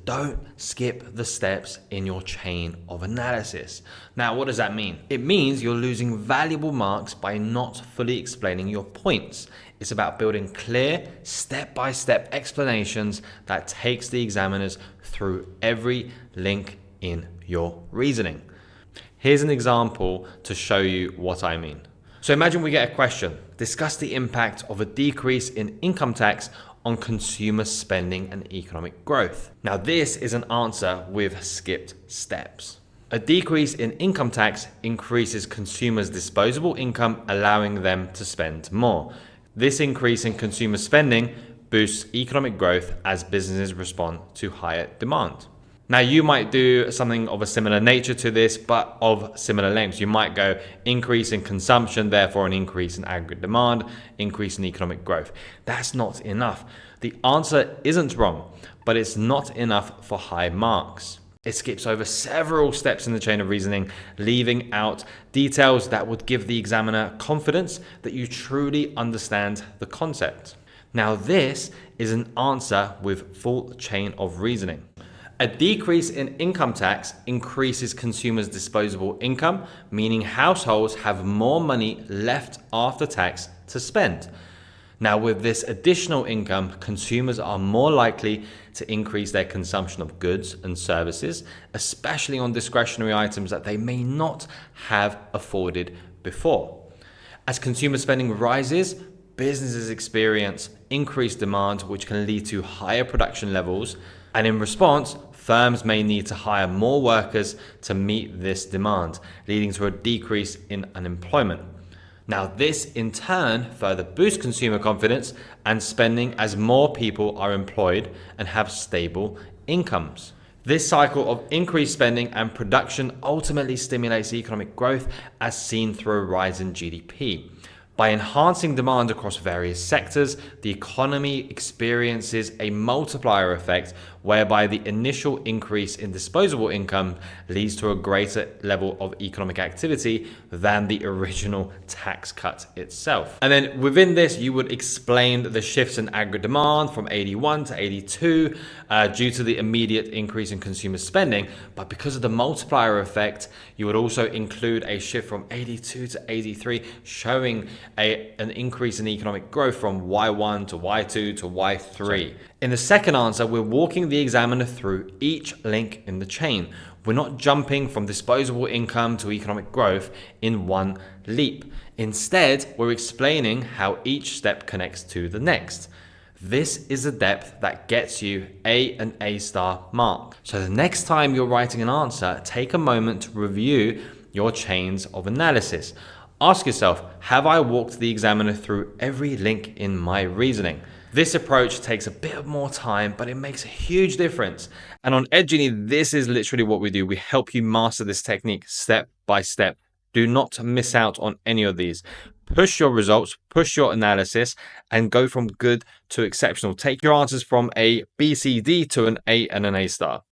don't skip the steps in your chain of analysis. Now, what does that mean? It means you're losing valuable marks by not fully explaining your points. It's about building clear, step-by-step explanations that takes the examiners through every link in your reasoning. Here's an example to show you what I mean. So imagine we get a question: discuss the impact of a decrease in income tax on consumer spending and economic growth. Now, this is an answer with skipped steps. A decrease in income tax increases consumers' disposable income, allowing them to spend more. This increase in consumer spending boosts economic growth as businesses respond to higher demand. Now, you might do something of a similar nature to this, but of similar lengths. You might go increase in consumption, therefore an increase in aggregate demand, increase in economic growth. That's not enough. The answer isn't wrong, but it's not enough for high marks. It skips over several steps in the chain of reasoning, leaving out details that would give the examiner confidence that you truly understand the concept. Now, this is an answer with full chain of reasoning. A decrease in income tax increases consumers' disposable income, meaning households have more money left after tax to spend. Now, with this additional income, consumers are more likely to increase their consumption of goods and services, especially on discretionary items that they may not have afforded before. As consumer spending rises, businesses experience increased demand, which can lead to higher production levels, and in response, firms may need to hire more workers to meet this demand, leading to a decrease in unemployment. Now, this in turn further boosts consumer confidence and spending as more people are employed and have stable incomes. This cycle of increased spending and production ultimately stimulates economic growth, as seen through a rise in GDP. By enhancing demand across various sectors, the economy experiences a multiplier effect whereby the initial increase in disposable income leads to a greater level of economic activity than the original tax cut itself. And then within this, you would explain the shifts in aggregate demand from 81 to 82 due to the immediate increase in consumer spending. But because of the multiplier effect, you would also include a shift from 82 to 83, showing an increase in economic growth from Y1 to Y2 to Y3. In the second answer, we're walking the examiner through each link in the chain. We're not jumping from disposable income to economic growth in one leap. Instead, we're explaining how each step connects to the next. This is the depth that gets you an A-star mark. So the next time you're writing an answer, take a moment to review your chains of analysis. Ask yourself, have I walked the examiner through every link in my reasoning? This approach takes a bit more time, but it makes a huge difference. And on EdGenie, this is literally what we do. We help you master this technique step by step. Do not miss out on any of these. Push your results, push your analysis, and go from good to exceptional. Take your answers from a B, C, D to an A and an A star.